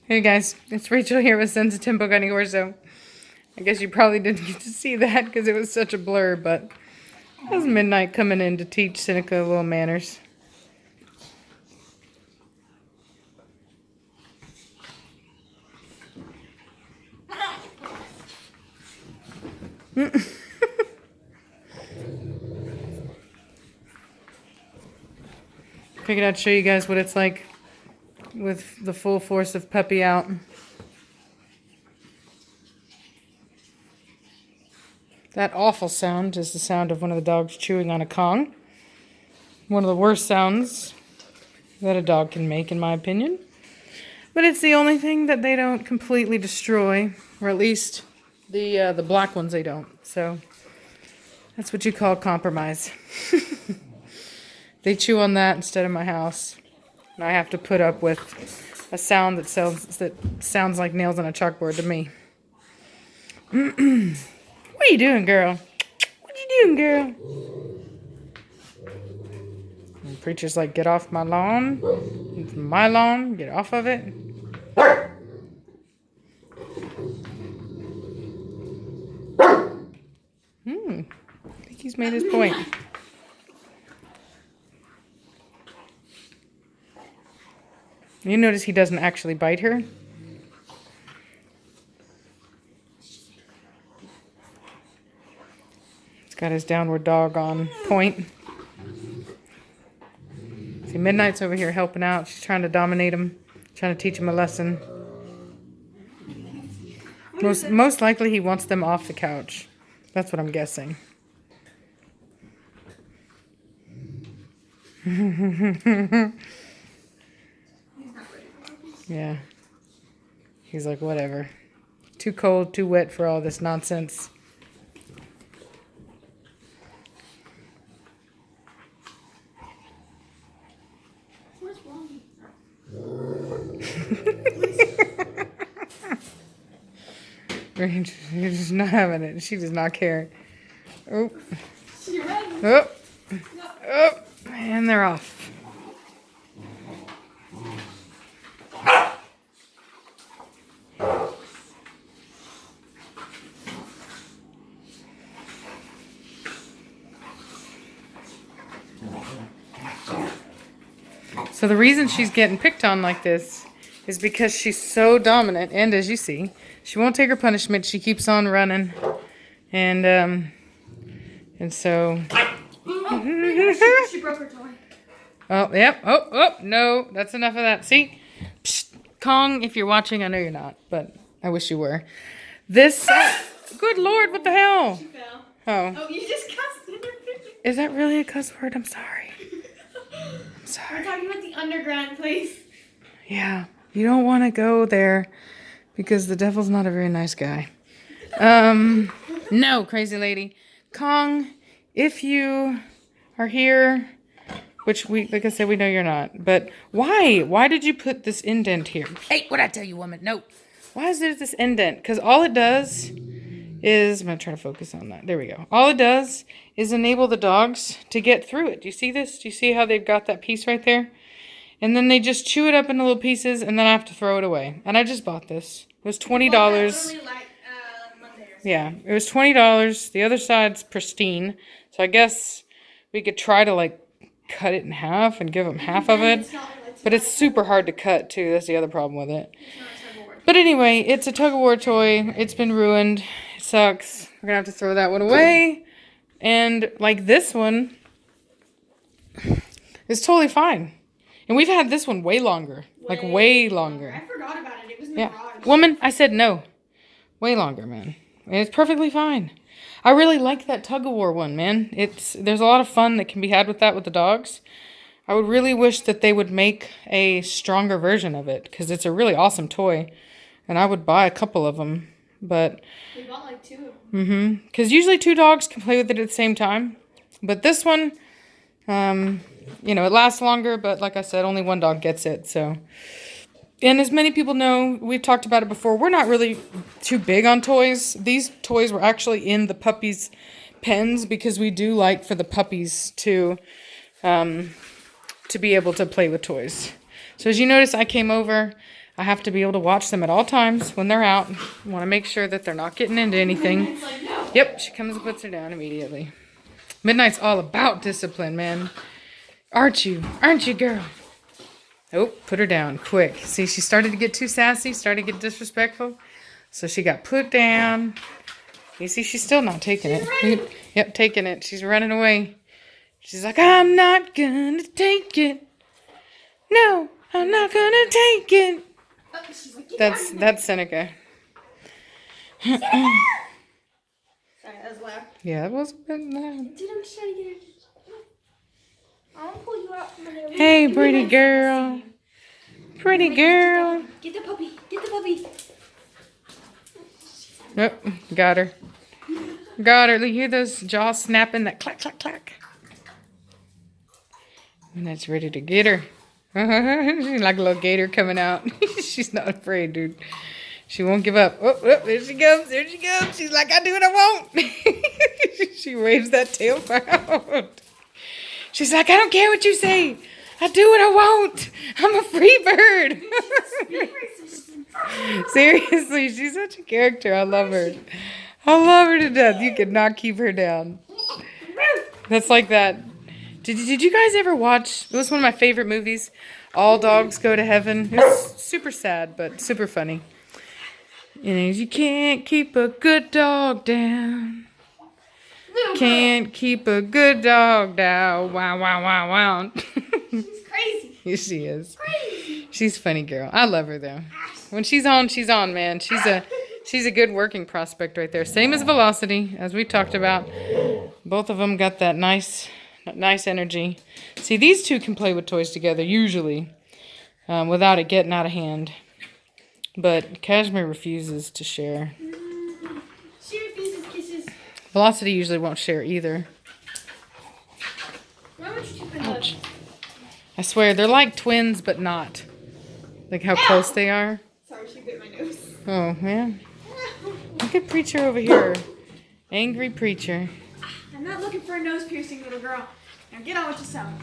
Hey guys, it's Rachel here with Sensitive Book on Corso. I guess you probably didn't get to see that because it was such a blur, but it was midnight coming in to teach Seneca little manners. Figured I'd show you guys what it's like with the full force of puppy out. That awful sound is the sound of one of the dogs chewing on a Kong. One of the worst sounds that a dog can make, in my opinion. But it's the only thing that they don't completely destroy, or at least the black ones they don't. So that's what you call compromise. They chew on that instead of my house, and I have to put up with a sound that sounds like nails on a chalkboard to me. What are you doing, girl? What are you doing, girl? And the preacher's like, get off my lawn. It's my lawn. Get off of it. I think he's made his point. You notice he doesn't actually bite her? He's got his downward dog on point. See, Midnight's over here helping out. She's trying to dominate him, trying to teach him a lesson. Most likely he wants them off the couch. That's what I'm guessing. Yeah. He's like, whatever. Too cold, too wet for all this nonsense. What's wrong? She's just not having it. She does not care. Oh. She ready? Oh. No. Oh. And they're off. So the reason she's getting picked on like this is because she's so dominant, and as you see, she won't take her punishment. She keeps on running, and so. She broke her toy. Oh, yep. Oh, no, that's enough of that. See, psst, Kong, if you're watching, I know you're not, but I wish you were. This, good Lord, what the hell? She fell. Oh, Oh, you just cussed in her face. is that really a cuss word? I'm sorry. We're Sorry. talking about the underground place. Yeah, you don't want to go there because the devil's not a very nice guy. No, crazy lady. Kong, if you are here, which like I said, we know you're not, but why? Why did you put this indent here? Hey, what'd I tell you, woman? No. Why is there this indent? Because all it does is, I'm going to try to focus on that. There we go. All it does is enable the dogs to get through it. Do you see this? Do you see how they've got that piece right there? And then they just chew it up into little pieces, and then I have to throw it away. And I just bought this. It was $20. Monday or something. Yeah, it was $20. The other side's pristine. So I guess we could try to, like, cut it in half and give them half of it. But it's super hard to cut, too. That's the other problem with it. But anyway, it's a tug-of-war toy. It's been ruined. It sucks. We're going to have to throw that one away. And, like, this one is totally fine. And we've had this one way longer. Like, way longer. I forgot about it. It was in the Yeah. garage. Woman, I said no. Way longer, man. And it's perfectly fine. I really like that tug-of-war one, man. There's a lot of fun that can be had with that with the dogs. I would really wish that they would make a stronger version of it because it's a really awesome toy. And I would buy a couple of them. But We bought like 2 of them. because usually 2 dogs can play with it at the same time. But this one, it lasts longer. But like I said, only 1 dog gets it. So, and as many people know, we've talked about it before. We're not really too big on toys. These toys were actually in the puppies' pens because we do like for the puppies to be able to play with toys. So as you notice, I came over. I have to be able to watch them at all times when they're out. I want to make sure that they're not getting into anything. It's like, no. Yep, she comes and puts her down immediately. Midnight's all about discipline, man. Aren't you? Aren't you, girl? Oh, put her down quick. See, she started to get too sassy, started to get disrespectful. So she got put down. You see, she's still not taking it. Yep, taking it. She's running away. She's like, I'm not gonna take it. No, I'm not gonna take it. Oh, she's like, "Get out of here." That's Seneca. Sorry, that was loud. Yeah, that was a bit loud. Dude, I'm just trying to get her. I'll pull you out from under. Hey, pretty girl. Pretty girl. Get the puppy. Get the puppy. Yep, got her. Got her. You hear those jaws snapping? That clack, clack, clack. And that's ready to get her. She's like a little gator coming out. She's not afraid, dude. She won't give up. Oh, oh, there she goes. There she goes. She's like, I do what I want. She waves that tail out. She's like, I don't care what you say. I do what I want. I'm a free bird. Seriously, she's such a character. I love her. I love her to death. You could not keep her down. That's like that. Did you guys ever watch? It was one of my favorite movies. All Dogs Go to Heaven. It was super sad, but super funny. You can't keep a good dog down. Can't keep a good dog down. Wow, wow, wow, wow. She's crazy. Yes, she is. Crazy. She's a funny girl. I love her though. When she's on, man. She's a good working prospect right there. Same as Velocity, as we talked about. Both of them got that nice energy. See, these two can play with toys together usually, without it getting out of hand. But Cashmere refuses to share. She refuses kisses. Velocity usually won't share either. Why would you put hugs? I swear, they're like twins, but not. Like how close they are. Sorry, she bit my nose. Oh, man. Look at Preacher over here. Angry Preacher. I'm not looking for a nose piercing, little girl. Now get on with yourself.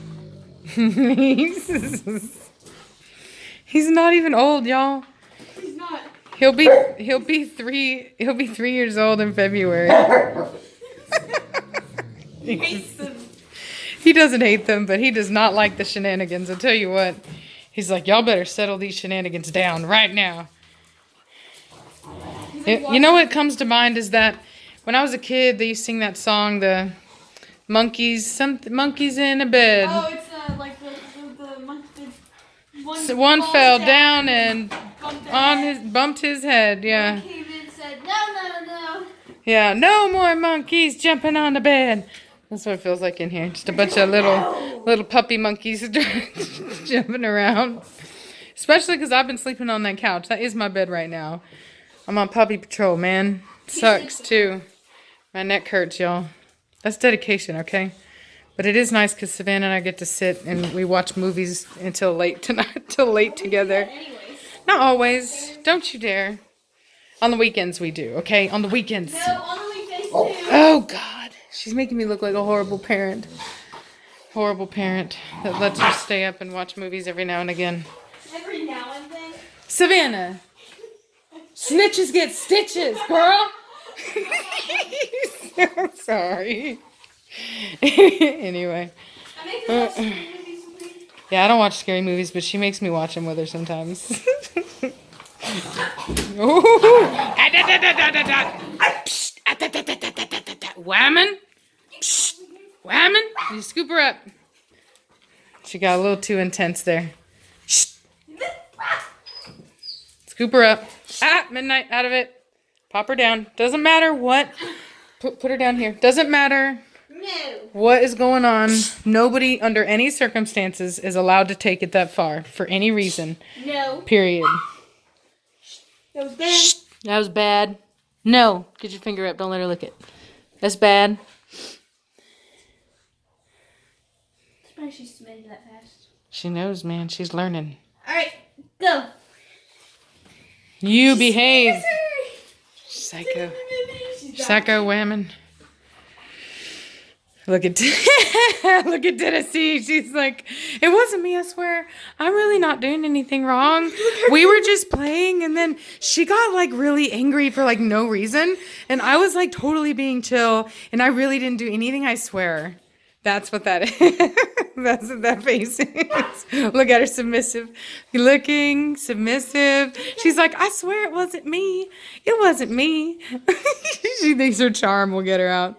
He's not even old, y'all. He's not. He'll be 3 years old in February. He hates them. He doesn't hate them, but he does not like the shenanigans. I'll tell you what. He's like, y'all better settle these shenanigans down right now. You know what comes to mind is that when I was a kid, they used to sing that song, the monkeys in a bed. Oh, it's like the monkey. One fell down and bumped his head. Yeah. One came in and said, no. Yeah. No more monkeys jumping on the bed. That's what it feels like in here. Just a bunch of little puppy monkeys jumping around. Especially because I've been sleeping on that couch. That is my bed right now. I'm on puppy patrol, man. Sucks too. My neck hurts, y'all. That's dedication, okay? But it is nice because Savannah and I get to sit and we watch movies until late tonight, till late together. Not always. Don't you dare. On the weekends we do, okay? On the weekends. No, on the weekdays too. Oh, God. She's making me look like a horrible parent. Horrible parent that lets her stay up and watch movies every now and again. Every now and then. Savannah. Snitches get stitches, girl. I'm sorry. Anyway. I make her watch scary movies with me. Yeah, I don't watch scary movies, but she makes me watch them with her sometimes. Whammon. Whammon. You scoop her up. She got a little too intense there. Scoop her up. Midnight, out of it. Pop her down. Doesn't matter what. Put her down here. Doesn't matter No. what is going on. Nobody, under any circumstances, is allowed to take it that far for any reason. No. Period. That was bad. That was bad. No. Get your finger up. Don't let her lick it. That's bad. Surprised she smelled that fast. She knows, man. She's learning. Alright, go. You behave. Psycho. She's Psycho women. Look at look at Tennessee. She's like, it wasn't me, I swear. I'm really not doing anything wrong. We were just playing, and then she got like really angry for like no reason. And I was like totally being chill, and I really didn't do anything, I swear. That's what that is. That's what that face is. Look at her, submissive. Looking, submissive. She's like, I swear it wasn't me. It wasn't me. She thinks her charm will get her out.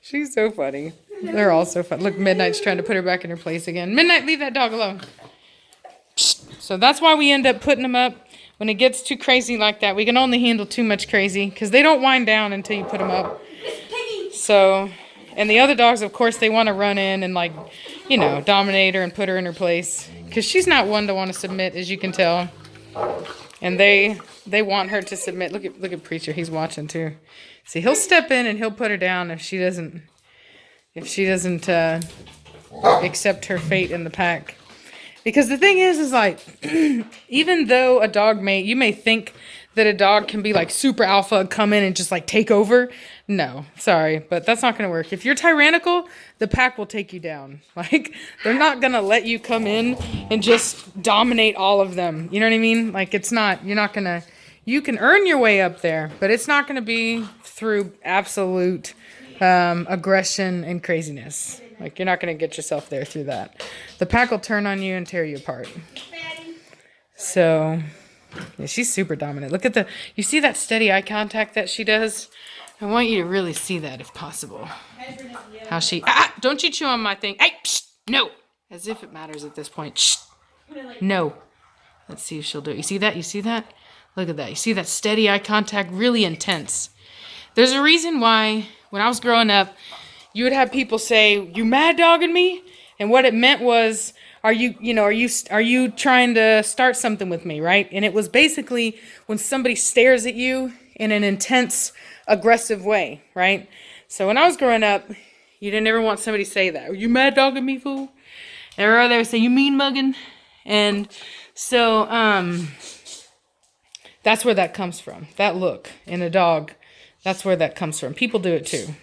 She's so funny. They're all so fun. Look, Midnight's trying to put her back in her place again. Midnight, leave that dog alone. So that's why we end up putting them up. When it gets too crazy like that, we can only handle too much crazy because they don't wind down until you put them up. So, and the other dogs, of course, they want to run in and like, you know, dominate her and put her in her place because she's not one to want to submit, as you can tell. And they want her to submit. Look at Preacher. He's watching too. See, he'll step in and he'll put her down if she doesn't accept her fate in the pack. Because the thing is like, even though a dog you may think that a dog can be like super alpha, come in and just like take over. No, sorry, but that's not going to work. If you're tyrannical, the pack will take you down. Like, they're not going to let you come in and just dominate all of them. You know what I mean? Like, you can earn your way up there, but it's not going to be through absolute aggression and craziness. Like, you're not going to get yourself there through that. The pack will turn on you and tear you apart. So, yeah, she's super dominant. Look at you see that steady eye contact that she does? I want you to really see that if possible. How she, don't you chew on my thing. Hey, psh, no. As if it matters at this point. Shh. No. Let's see if she'll do it. You see that? You see that? Look at that. You see that steady eye contact? Really intense. There's a reason why when I was growing up, you would have people say, "You mad dogging me?" And what it meant was, are you trying to start something with me, right? And it was basically when somebody stares at you in an intense, aggressive way, right? So when I was growing up, you didn't ever want somebody to say that. Are you mad dogging me, fool? Or they would say, "You mean mugging?" And so that's where that comes from. That look in a dog, that's where that comes from. People do it too.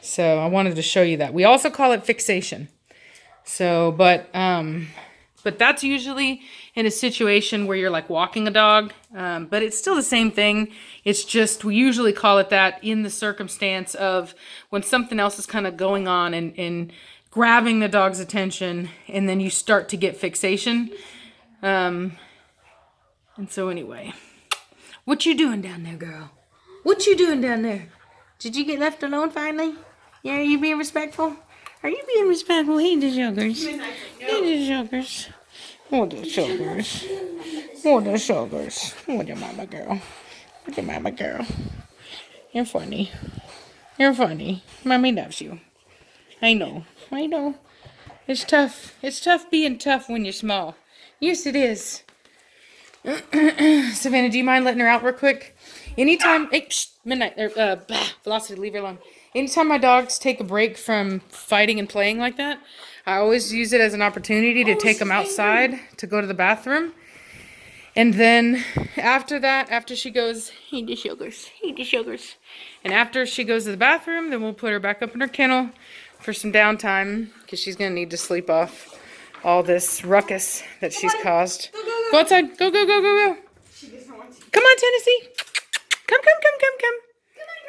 So I wanted to show you that. We also call it fixation. So, but that's usually in a situation where you're like walking a dog, but it's still the same thing. It's just, we usually call it that in the circumstance of when something else is kind of going on and grabbing the dog's attention, and then you start to get fixation. And so anyway, what you doing down there, girl? What you doing down there? Did you get left alone finally? Yeah, are you being respectful? Are you being respectful? Hey, the sugars. Hey, the sugars. Oh, the sugars. Oh, the sugars. Oh, your mama girl. Oh, your mama girl. You're funny. You're funny. Mommy loves you. I know. I know. It's tough. It's tough being tough when you're small. Yes, it is. Savannah, do you mind letting her out real quick? Anytime, hey, Midnight, Velocity, leave her alone. Anytime my dogs take a break from fighting and playing like that, I always use it as an opportunity to take them outside to go to the bathroom. And then after that, after she goes, hey, the sugars, hey, the sugars. And after she goes to the bathroom, then we'll put her back up in her kennel for some downtime because she's going to need to sleep off all this ruckus that she's caused. Go outside. Go, go, go, go, go. Come on, Tennessee. Come.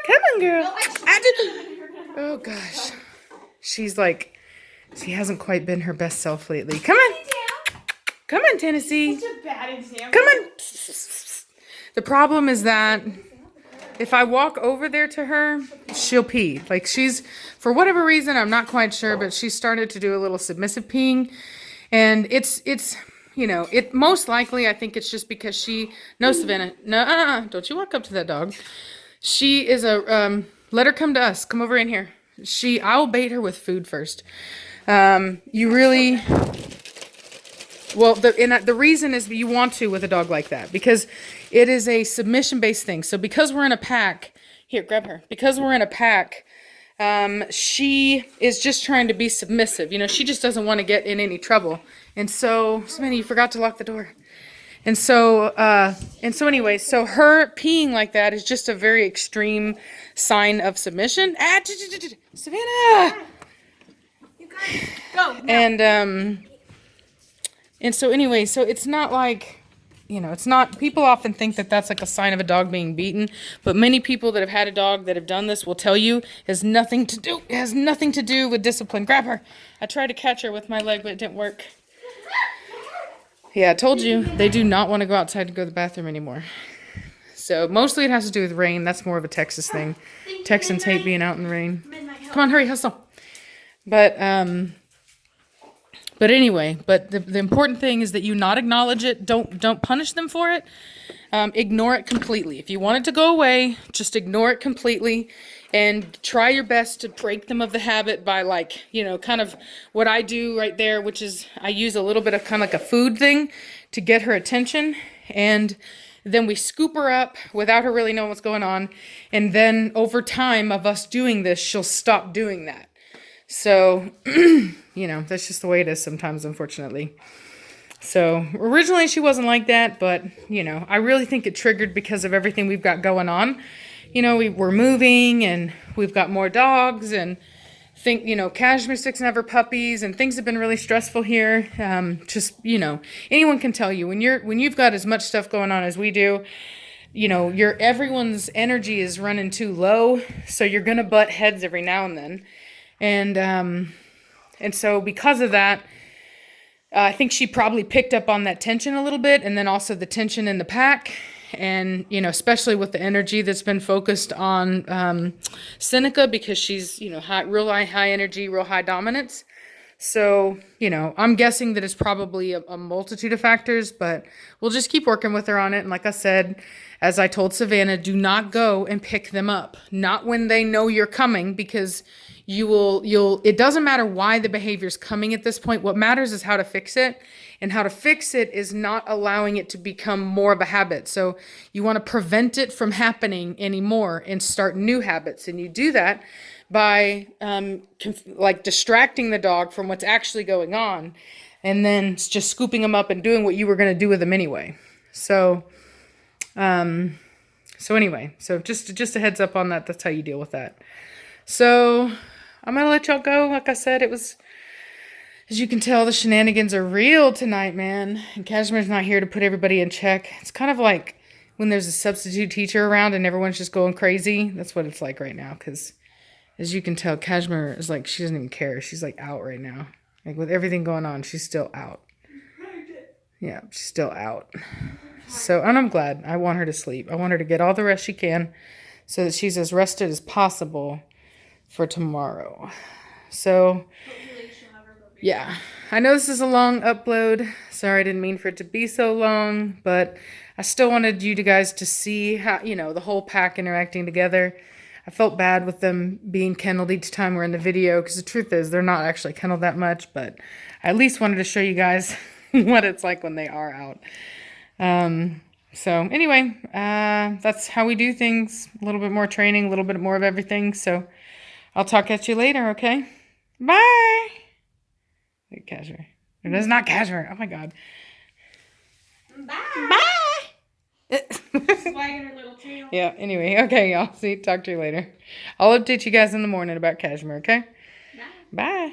Come on, girl. Oh, gosh. She's like, she hasn't quite been her best self lately. Come on. Come on, Tennessee. Such a bad example. Come on. The problem is that if I walk over there to her, she'll pee. Like for whatever reason, I'm not quite sure, but she started to do a little submissive peeing. And it's it most likely, I think it's just because no, Savannah, no, don't you walk up to that dog. She is let her come to us. Come over in here. I will bait her with food first. The reason is you want to with a dog like that because it is a submission-based thing. So because we're in a pack, here, grab her. Because we're in a pack, she is just trying to be submissive. She just doesn't want to get in any trouble. And so, Samantha, you forgot to lock the door. And so anyway, so her peeing like that is just a very extreme sign of submission. Savannah! You guys go. Now. And so anyway, so it's not like, it's not, people often think that that's like a sign of a dog being beaten, but many people that have had a dog that have done this will tell you it has nothing to do with discipline. Grab her. I tried to catch her with my leg, but it didn't work. Yeah, I told you, they do not want to go outside to go to the bathroom anymore. So mostly it has to do with rain. That's more of a Texas thing. Texans hate being out in the rain. Come on, hurry, hustle. But anyway, the important thing is that you not acknowledge it. Don't punish them for it. Ignore it completely. If you want it to go away, just ignore it completely and try your best to break them of the habit by kind of what I do right there, which is I use a little bit of kind of like a food thing to get her attention, and then we scoop her up without her really knowing what's going on. And then over time of us doing this, she'll stop doing that. So, that's just the way it is sometimes, unfortunately. So originally she wasn't like that, but, I really think it triggered because of everything we've got going on. We're moving and we've got more dogs and Cashmere Sticks and have her puppies and things have been really stressful here. Anyone can tell you when you've got as much stuff going on as we do, everyone's energy is running too low. So you're going to butt heads every now and then. And so because of that, I think she probably picked up on that tension a little bit, and then also the tension in the pack. And, especially with the energy that's been focused on Seneca, because she's, real high energy, real high dominance. So, I'm guessing that it's probably a multitude of factors, but we'll just keep working with her on it. And like I said, as I told Savannah, do not go and pick them up. Not when they know you're coming, because it doesn't matter why the behavior is coming at this point. What matters is how to fix it. And how to fix it is not allowing it to become more of a habit. So you want to prevent it from happening anymore and start new habits. And you do that by distracting the dog from what's actually going on, and then just scooping them up and doing what you were going to do with them anyway. So anyway, just a heads up on that. That's how you deal with that. So I'm going to let y'all go. Like I said, it was, as you can tell, the shenanigans are real tonight, man. And Cashmere's not here to put everybody in check. It's kind of like when there's a substitute teacher around and everyone's just going crazy. That's what it's like right now. Because as you can tell, Cashmere is she doesn't even care. She's out right now. With everything going on, she's still out. Yeah, she's still out. So, and I'm glad. I want her to sleep. I want her to get all the rest she can so that she's as rested as possible for tomorrow. So, yeah, I know this is a long upload. Sorry, I didn't mean for it to be so long, but I still wanted you guys to see how, the whole pack interacting together. I felt bad with them being kenneled each time we're in the video, because the truth is they're not actually kenneled that much, but I at least wanted to show you guys what it's like when they are out. So anyway, that's how we do things. A little bit more training, a little bit more of everything. So I'll talk at you later, okay? Bye! Wait, Cashmere. It is not Cashmere. Oh my God. Bye! Bye! Wagging her little tail. Yeah, anyway, okay, y'all. Talk to you later. I'll update you guys in the morning about Cashmere, okay? Bye. Bye.